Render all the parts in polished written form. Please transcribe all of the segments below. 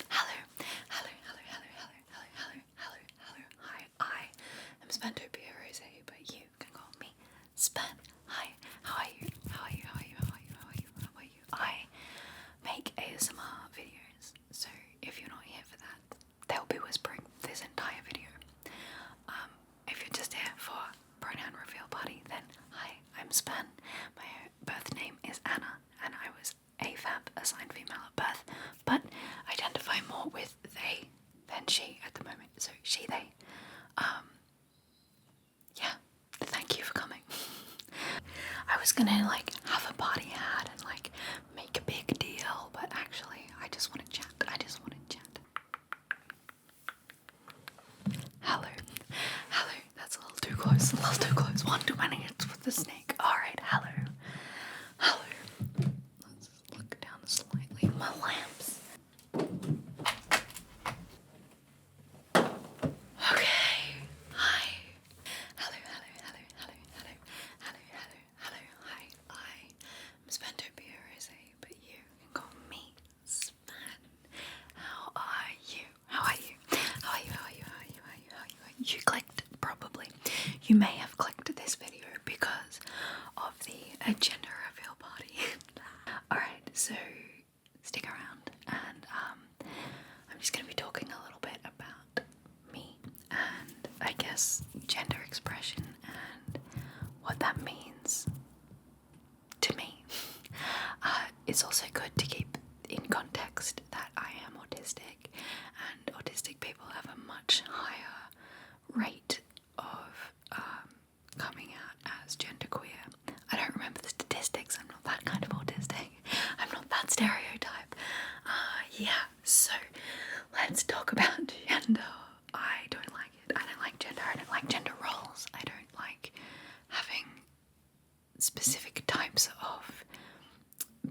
Hello, hello, hello, hello, hello, hello, hello, hello, hello. Hi, I am Spantopia Rose, but you can call me Span. Hi, how are you? How are you? How are you? How are you? How are you? How are you? I make ASMR videos, so if you're not here for that, they'll be whispering this entire video. If you're just here for pronoun reveal party, then hi, I'm Span. My birth name is Anna, and I was AFAB, assigned female at birth, but identify more with they than she at the moment. So she, they. Yeah, thank you for coming. I was gonna have a party hat and make a big deal, but actually I just want to chat. Hello. Hello. That's a little too close. One too many hits with the snake. Alright, hello. Let's look down slightly. My lamps. Okay. Hi. Hello. Hi. I'm Spantopia Rose, but you can call me Span. How are you? You clicked, probably. You may have clicked this video because of the gender reveal party. Alright, so stick around and I'm just going to be talking a little bit about me and I guess gender expression and what that means to me. It's also good to keep in context that I am autistic, and autistic people have a much higher rate of coming out as genderqueer. I don't remember the statistics, I'm not that kind of autistic. I'm not that stereotype. Yeah, so let's talk about gender. I don't like it. I don't like gender. I don't like gender roles. I don't like having specific types of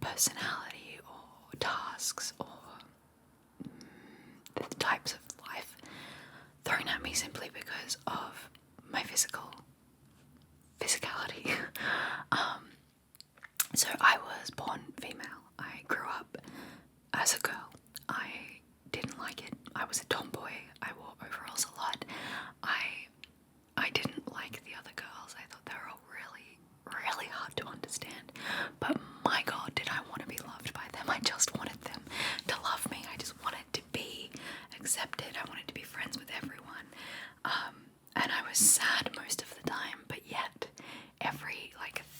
personality or tasks or the types of life thrown at me simply because of my physicality. So I was born female. I grew up as a girl. I didn't like it. I was a tomboy. I wore overalls a lot. I didn't like the other girls. I thought they were all really hard to understand. But my God, did I want to be loved by them. I just wanted them to love me. I just wanted to be accepted. I wanted to be friends with everyone. And I was sad most of the time, but yet every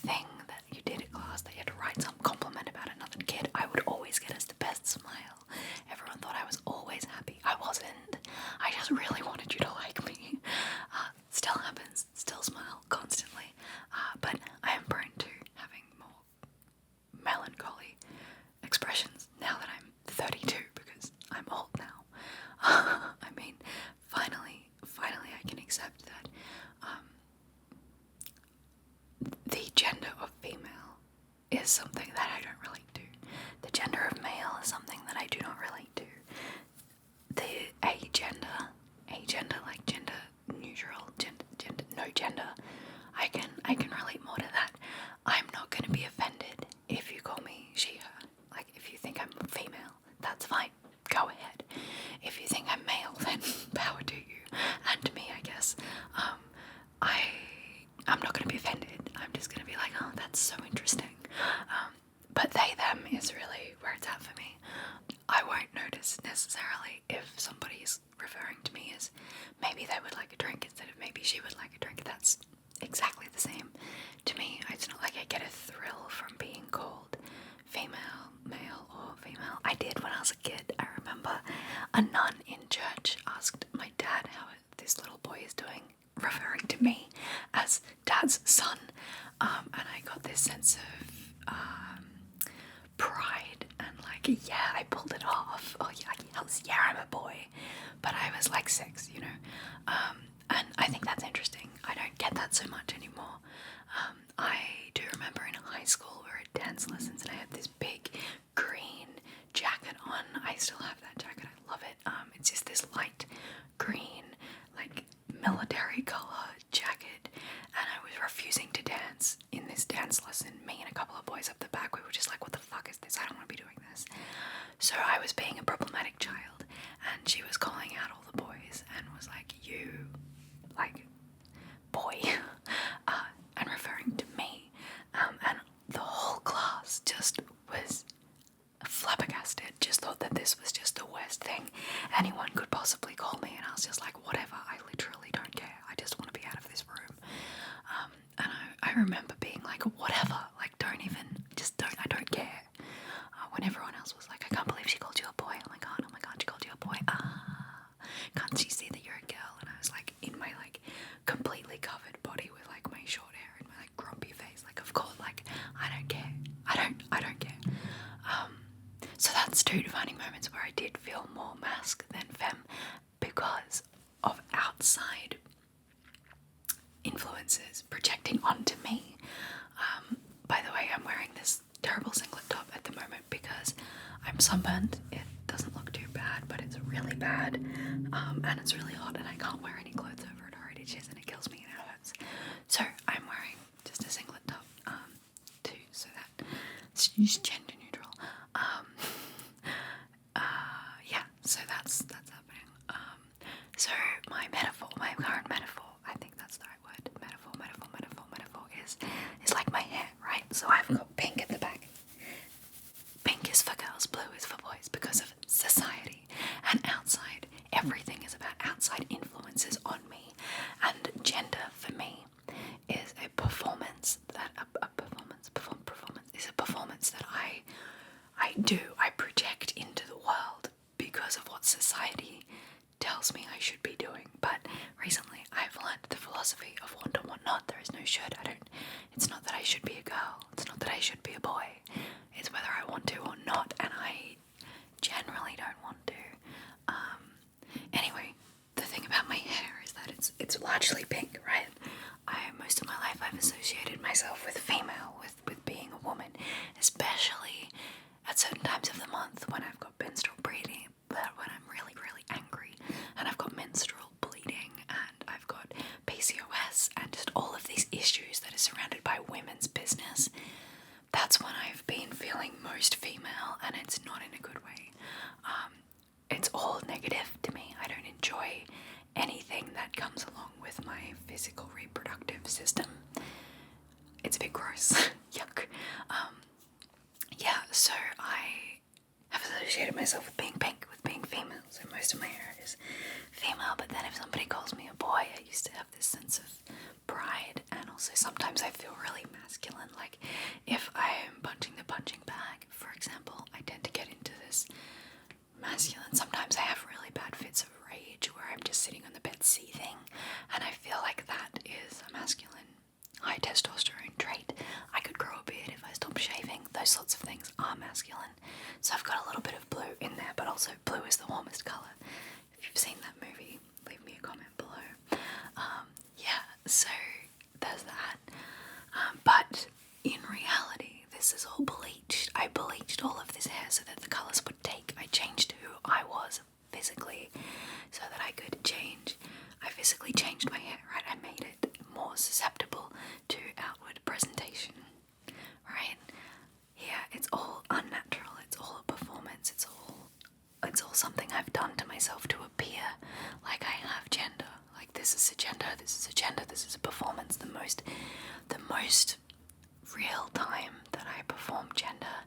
thing that you did at class that you had to write some compliment about another kid, I would always get as the best smile. Everyone thought I was always happy. I wasn't. I just really wanted you to like me. Still happens. Still smile constantly. But I am prone to having more melancholy expressions now that I'm 32 because I'm old now. I mean, finally I can accept that the gender of female is something that I don't relate to. The gender of male is something that I do not relate to. The agender, like gender neutral, no gender, I can relate more to that. I'm not going to be offended if you call me she, her. Like, if you think I'm female, that's fine, go ahead. If you think I'm male, then power to you, and to me, I guess. I'm not going to be offended. I'm just going to be like, oh, that's so interesting. But they, them is really where it's at for me. I won't notice necessarily if somebody's referring to me as maybe they would like a drink instead of maybe she would like a drink. That's exactly the same to me. It's not like I get a thrill from being called female, male, or female. I did when I was a kid. I remember a nun in church asked my dad how this little boy is doing, referring to me as dad's son, and I got this sense of pride and yeah, I pulled it off. Oh yeah, I'm a boy, but I was 6, and I think that's interesting. I don't get that so much anymore. I do remember in high school we were at dance lessons and I had this big green jacket on. I still have that jacket. I love it. It's just this light green, military color jacket, and I was refusing to dance in this dance lesson. Me and a couple of boys up the back, we were just like, what the fuck is this? I don't want to be doing this. So I was being a problematic child, best thing anyone could possibly call me, and I was just like, whatever, I literally don't care, I just want to be out of this room. And I remember being like, whatever, like I don't care. When everyone else was like, I can't believe she called you a boy, oh my god, she called you a boy, can't she see that you're a girl? And I was like, in my like completely covered body with like my short hair and my like grumpy face, like of course, like I don't care, I don't care. So that's two defining moments where I did feel more masc than femme because of outside influences projecting onto me. By the way, I'm wearing this terrible singlet top at the moment because I'm sunburned. It doesn't look too bad, but it's really bad, and it's really hot, and I can't wear any clothes over it or it itches and it kills me and it hurts. So I'm wearing just a singlet top, too, so that it's just gender neutral. Yeah, so that's happening. So my current metaphor, I think that's the right word. Metaphor is like my hair, right? So I've got pink at the back. Pink is for girls, blue is for boys because of society and outside. Everything is about outside influences on me, and gender for me is a performance that I project into the world because of what society tells me I should be doing. But recently I've learned the philosophy of want or want not. There is no should. It's not that I should be a girl. It's not that I should be a boy. It's whether I want to or not, and I generally don't want to. Anyway, the thing about my hair is that it's largely pink, right? Most of my life I've associated myself with female, with being a woman, especially at certain times of the month when I've got menstrual bleeding, but when I'm really, really angry and I've got menstrual bleeding and I've got PCOS and just all of these issues that are surrounded by women's business, that's when I've been feeling most female, and it's not in a good way. It's all negative to me. I don't enjoy anything that comes along with my physical reproductive system. It's a bit gross. Yuck. Yeah, so I have associated myself with being pink, with being female, so most of my hair is female, but then if somebody calls me a boy, I used to have this sense of pride, and also sometimes I feel really masculine, like if I am punching the punching bag, for example, I tend to get into this masculine. Sometimes I have really bad fits of rage where I'm just sitting on the bed seething, and I feel like that is a masculine high testosterone trait. I could grow a beard if I stopped shaving. Those sorts of things are masculine. So I've got a little bit of blue in there, but also blue is the warmest colour. If you've seen that movie, leave me a comment below. Yeah, so there's that. But in reality, this is all bleached. I bleached all of this hair so that the colours would take. I changed who I was physically so that I could change. I physically changed my hair, right? I made it more susceptible to outward presentation, right? Yeah, it's all unnatural. It's all a performance. It's all something I've done to myself to appear like I have gender. Like this is a gender, this is a gender, this is a performance. The most real time that I perform gender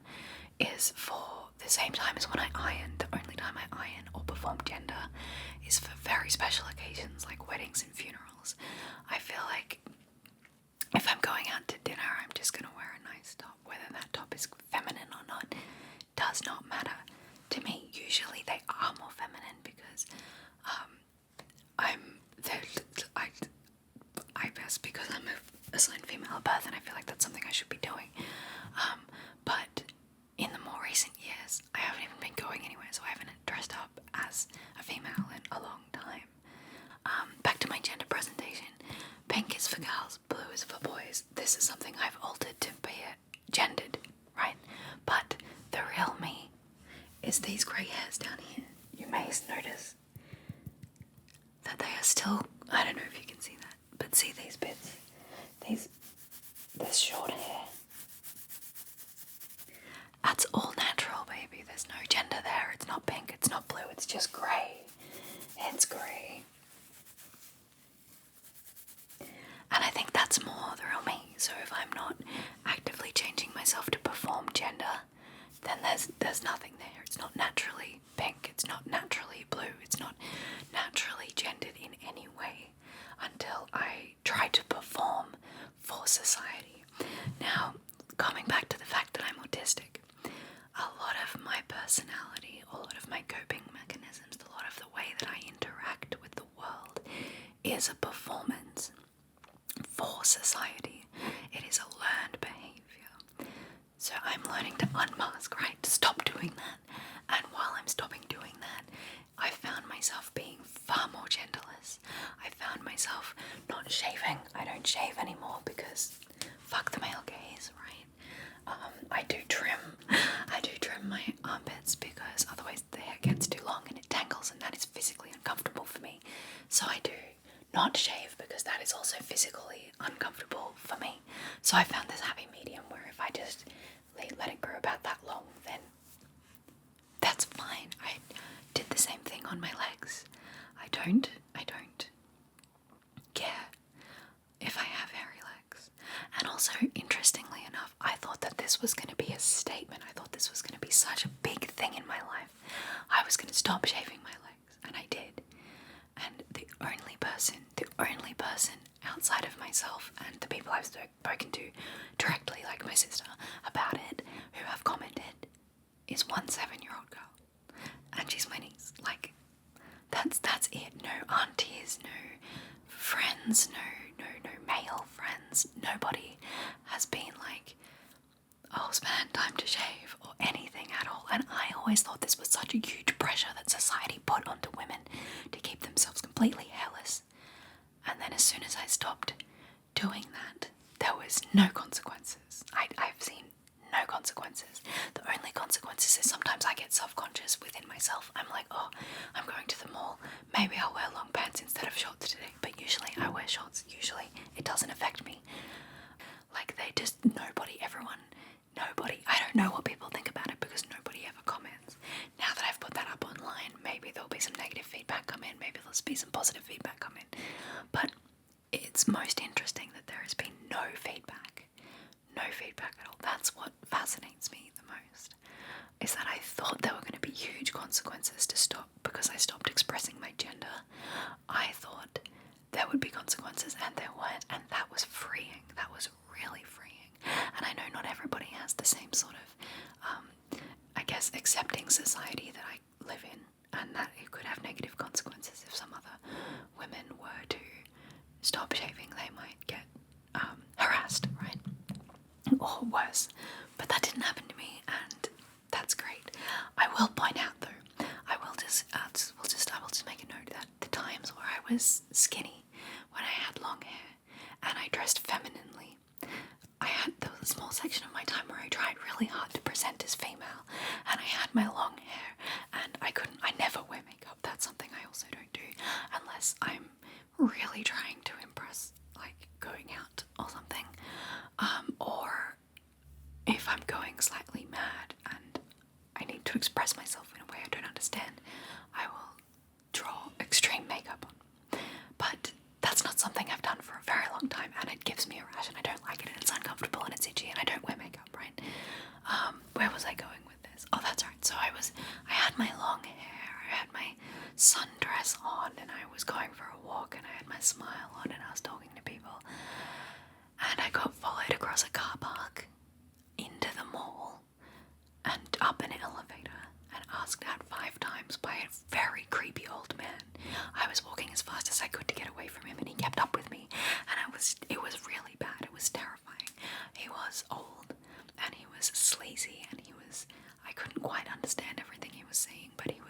is for the same time as when I iron. The only time I iron or perform gender is for very special occasions like weddings and funerals. I feel like if I'm going out to dinner, I'm just going to wear a nice top. Whether that top is feminine or not does not matter to me. Usually they are more feminine because I guess because I'm assigned female at birth, and I feel like that's something I should be doing. But in the more recent years, I haven't even been going anywhere, so I haven't dressed up as a female in a long time. Back to my gender presentation. Pink is for girls, blue is for boys. This is something I've altered to be gendered, right? But the real me is these grey hairs down here. You may notice that they are still, I don't know if you can see that, but see these bits? This short hair. That's all natural, baby. There's no gender there. It's not pink, it's not blue, it's just grey. It's grey. And I think that's more the real me. So if I'm not actively changing myself to perform gender, then there's nothing there. It's not naturally pink, it's It's not naturally blue. It's not naturally gendered in any way until I try to perform for society. Now, coming back to the fact that I'm autistic, a lot of my personality, a lot of my coping mechanisms, a lot of the way that I interact with the world is a performance for society. It is a learned behavior. So I'm learning to unmask, right? To stop doing that. And while I'm stopping doing that, I found myself being far more genderless. I found myself not shaving. I don't shave anymore because fuck the male gaze, right? I do trim my armpits because otherwise the hair gets too long and it tangles, and that is physically uncomfortable for me. So I do not shave because that is also physically uncomfortable for me. So I found this happy medium where if I just let it grow about that long, then that's fine. I did the same thing on my legs. I don't care if I have hairy legs. And also, interestingly enough, I thought that this was going to be a statement. I thought this was going to be such a big thing in my life. I was going to stop shaving my legs, and I did. And the only person outside of myself and the people I've spoken to directly, like my sister, about it, who have commented, is one 7-year-old girl. And she's my niece. Like, that's it. No aunties, no friends, no male friends. Nobody has been like, oh, Span, time to shave, or anything at all. And I always thought this was such a huge pressure that society put onto women to keep themselves completely hairless. And then as soon as I stopped doing that, there was no consequences. I've seen no consequences. The only consequences is sometimes I get self-conscious within myself. I'm like, oh, I'm going to the mall. Maybe I'll wear long pants instead of shorts today. But usually I wear shorts. Usually it doesn't affect me. Like nobody, I don't know what people think about it because nobody ever comments. Now that I've put that up online, maybe there'll be some negative feedback come in. Maybe there'll be some positive feedback come in. But it's most interesting that there has been no feedback. No feedback at all. That's what fascinates me the most, is that I thought there were going to be huge consequences to stop because I stopped expressing my gender. I thought there would be consequences, and there weren't, and that was freeing. That was really freeing. And I know not everybody has the same sort of, accepting society that I live in, and that it could have negative consequences. If some other women were to stop shaving, they might get harassed, right? Or worse. But that didn't happen to me, and that's great. I will point out though, I will just make a note that the times where I was skinny, when I had long hair, and I dressed femininely, there was a small section of my time where I tried really hard to present as female, and I had my long hair, and I never wear makeup. That's something I also don't do, unless I'm really trying to impress, like going out or something, or if I'm going slightly mad and I need to express myself in a way I don't understand, I will draw extreme makeup on. But that's not something I've done for a very long time, and it gives me a rash, and I don't like it, and it's uncomfortable, and it's itchy, and I don't wear makeup, right? Where was I going with this? Oh, that's right. So I had my long hair, I had my sundress on, and I was going for a walk, and I had my smile on, and I was talking to people, and I got followed across a car park into the mall and up an elevator and asked out 5 times by a very creepy old man. I was walking as fast as I could to get away from him, and he kept up with me, and it was really bad. It was terrifying. He was old, and he was sleazy, and I couldn't quite understand everything he was saying, but he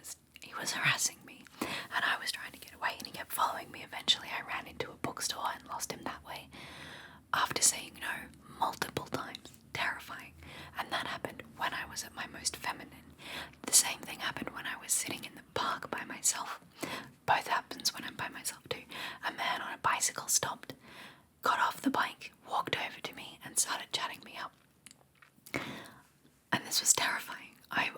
was harassing me, and I was trying to get away, and he kept following me. Eventually I ran into a bookstore and lost him that way, after saying no multiple times. Terrifying. And that happened when I was at my most feminine. The same thing happened when I was sitting in the park by myself. Both happens when I'm by myself too. A man on a bicycle stopped, got off the bike, walked over to me, and started chatting me up. And this was terrifying.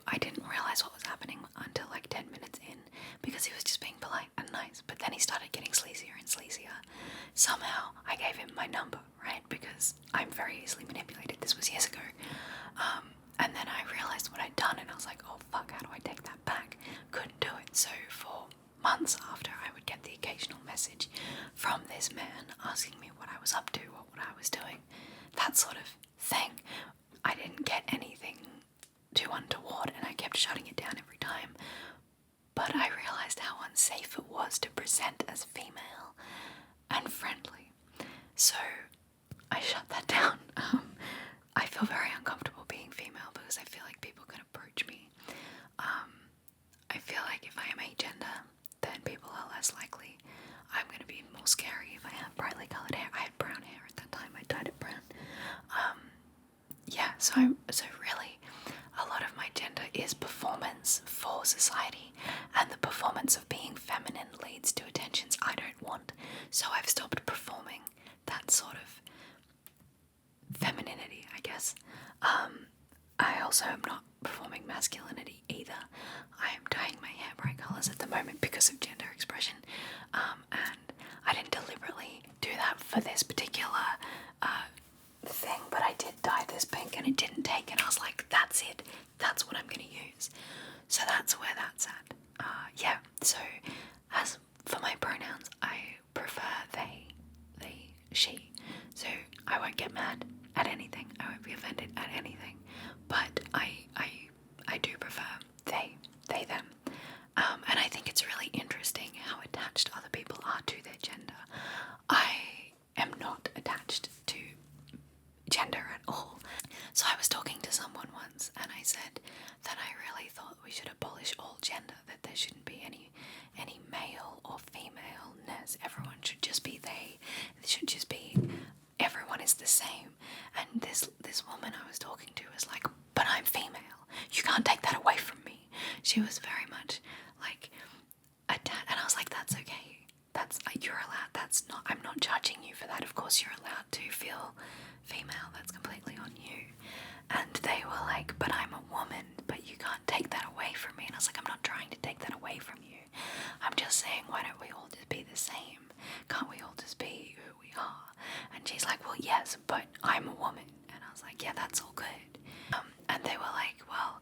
I didn't realise what was happening until like 10 minutes in, because he was just being polite and nice. But then he started getting sleazier and sleazier. Somehow I gave him my number, right? Because I'm very easily manipulated. This was years ago. And then I realised what I'd done, and I was like, oh fuck, how do I take that back? Couldn't do months after, I would get the occasional message from this man asking me what I was up to or what I was doing, that sort of thing. I didn't get anything too untoward, and I kept shutting it down every time. But I realised how unsafe it was to present as female and friendly. So I shut that down. I feel very uncomfortable being female because I feel like people can approach me. I feel like if I am agender, then people are less likely. I'm going to be more scary if I have brightly coloured hair. I had brown hair at that time. I dyed it brown. So really, a lot of my gender is performance for society, and the performance of being feminine leads to attentions I don't want. So I've stopped performing that sort of femininity, I guess. I also am not performing masculinity either. I am dyeing my hair bright colours at the moment because of gender expression, and I didn't deliberately do that for this particular thing, but I did dye this pink and it didn't take, and I was like, that's it, that's what I'm going to use. So that's where that's at. Yeah, so as for my pronouns, I prefer they, she. So I won't get mad at anything, I won't be offended at anything, but I do prefer they, them. And I think it's really interesting how attached other people are to their gender. I am not attached to gender at all. So I was talking to someone once and I said that I really thought we should abolish all gender, that there shouldn't be any male or femaleness. Everyone should just be they. It should just be everyone is the same. And this woman I was talking to was like, but I'm female. You can't take that away from me. She was very much like attached, and I was like, that's okay. You're allowed. I'm not judging you for that. Of course you're allowed to feel female. That's completely on you. And they were like, but I'm a woman, but you can't take that away from me. And I was like, I'm not trying to take that away from you. I'm just saying, why don't we all just be the same? Can't we all just be who we are? And she's like, well, yes, but I'm a woman. And I was like, yeah, that's all good. And they were like, well,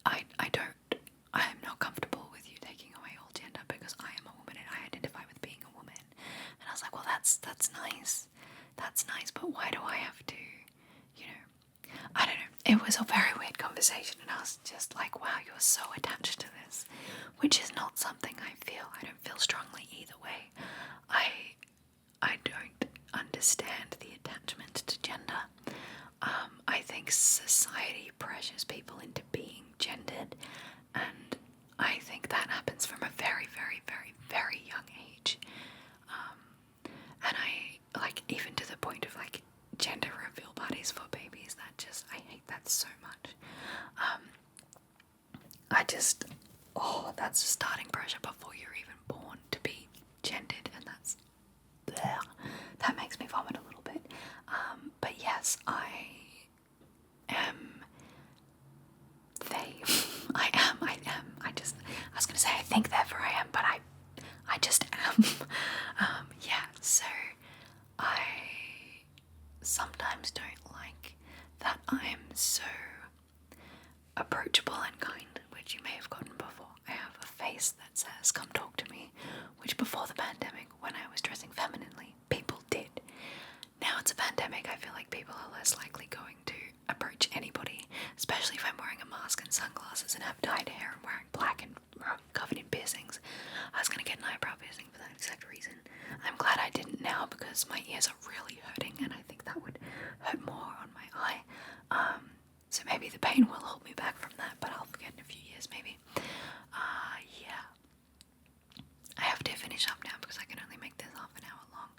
I'm not comfortable with you taking away all gender because I am a woman and I identify with being a woman. And I was like, well, that's nice. That's nice, but why do I have to, I don't know. It was a very weird conversation, and I was just like, wow, you're so attached to this, which is not something I feel. I don't feel strongly either way. I don't understand the attachment to gender. I think society pressures people into being gendered, and I think that happens from a very, very, very, very young age. And I, like, even to the point of, like, gender reveal parties for babies, I hate that so much. That's starting pressure before you're even born to be gendered, and that makes me vomit a little bit. But yes, I am they. I am. I was going to say I think therefore I am, but I just am. Yeah, so I sometimes don't like that I'm so approachable and kind, which you may have gotten before. I have a face that says, come talk to me, which before the pandemic, when I was dressing femininely, people did. Now it's a pandemic, I feel like people are less likely going to approach anybody, especially if I'm wearing a mask and sunglasses and have dyed hair and wearing black and covered in piercings. I was going to get an eyebrow piercing for that exact reason. I'm glad I didn't now because my ears are really hurting and I think that would hurt more on my eye. So maybe the pain will hold me back from that, but I'll forget in a few years maybe. Yeah. I have to finish up now because I can only make this half an hour long.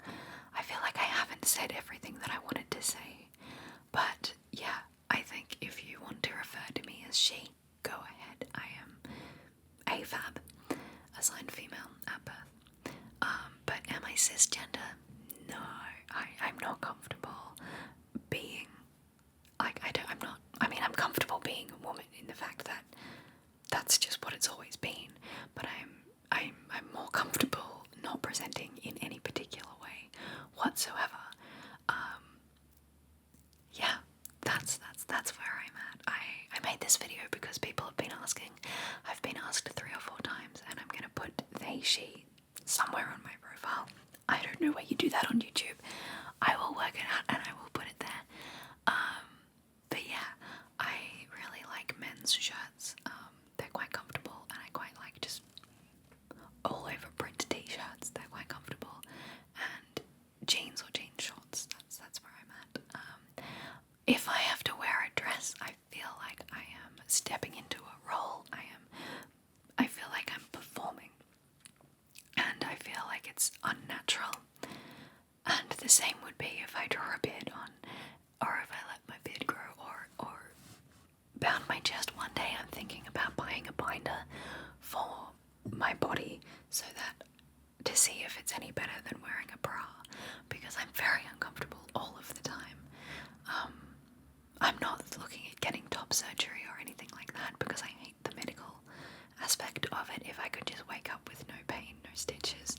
I feel like I haven't said everything that I wanted to say, but yeah, I think if you want to refer to me as she, go ahead. I am AFAB, assigned female at birth. But am I cisgender? No, I'm not comfortable being, I'm comfortable being a woman in the fact that that's just what it's always been, but I'm more comfortable not presenting in any particular way whatsoever. Yeah, that's where I'm at. I made this video because people have been asking. I've been asked 3 or 4 times, and I'm gonna put they, she somewhere on my profile. I don't know where you do that on YouTube. I will work it out and I will put it there. But yeah, I really like men's shirts. They're quite comfortable, and I quite like just all over print t-shirts. They're quite comfortable, and jeans or jean shorts. That's where I'm at. If I have to wear a dress, I feel like I am stepping into a role. I feel like I'm performing, and I feel like it's unnatural. And the same would be if I draw a beard on, or if I let my beard grow, or bound my chest. One day I'm thinking about buying a binder for my body so that to see if it's any better than wearing a bra, because I'm very uncomfortable all of the time. I'm not looking at getting top surgery or anything like that because I hate the medical aspect of it. If I could just wake up with no pain, no stitches,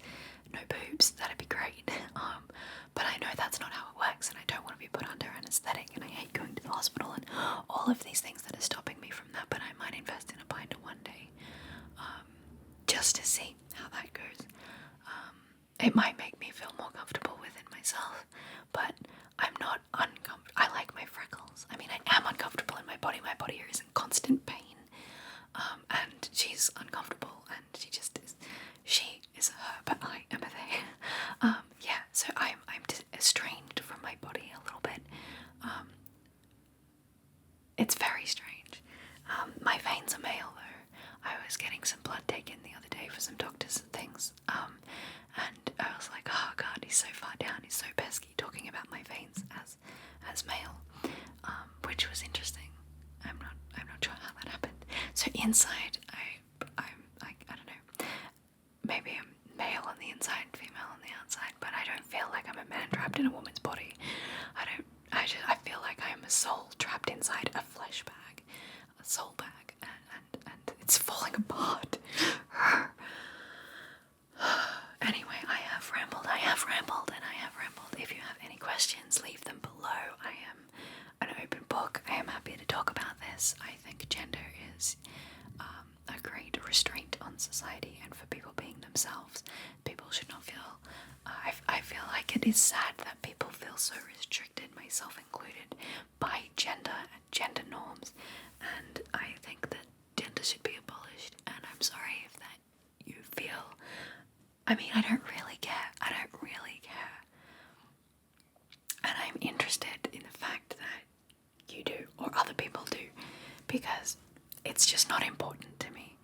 no boobs, that'd be great. But I know that's not how it works, and I don't want to be put under anesthetic, and I hate going to the hospital and all of these things that are stopping me from that. But I might invest in a binder one day, just to see how that goes. It might make me feel more comfortable within myself, but I'm not uncomfortable. I like my freckles. I mean, I am uncomfortable in my body. My body is in constant pain, and she's uncomfortable, and she is a her, but I am a they. Yeah, so I'm estranged from my body a little bit. It's very strange. My veins are male though. I was getting some blood taken the other day for some doctors and things, and I was like, oh god, he's so far down, he's so pesky, talking about my veins as male, which was interesting. I'm not sure how that happened. So inside, I don't know. Maybe I'm male on the inside, female on the outside, but I don't feel like I'm a man trapped in a woman's body. I feel like I am a soul trapped inside a flesh bag, a soul bag, and it's falling apart. Anyway, I have rambled, and I have rambled. If you have any questions, leave them below. I am an open book. I am happy to talk about this. I think gender is a great restraint on society and for people being themselves. People should not feel... I feel like it is sad that people feel so restricted, myself included, by gender and gender norms. And I think that gender should be abolished. And I'm sorry if that you feel... I mean, I don't really care. And I'm interested in the fact that you do, or other people do, because it's just not important to me.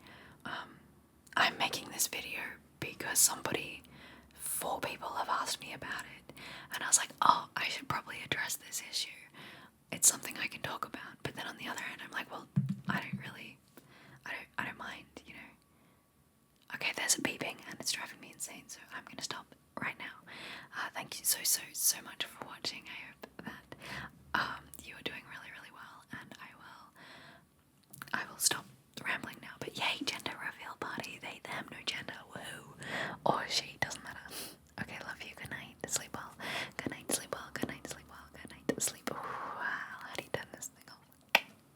I'm making this video because 4 people have asked me about it, and I was like, oh, I should probably address this issue. It's something I can talk about. But then on the other hand, I'm like, well, I don't mind, you know. Okay, there's a beeping and it's driving me insane, so I'm gonna stop right now. Thank you so much for watching. I hope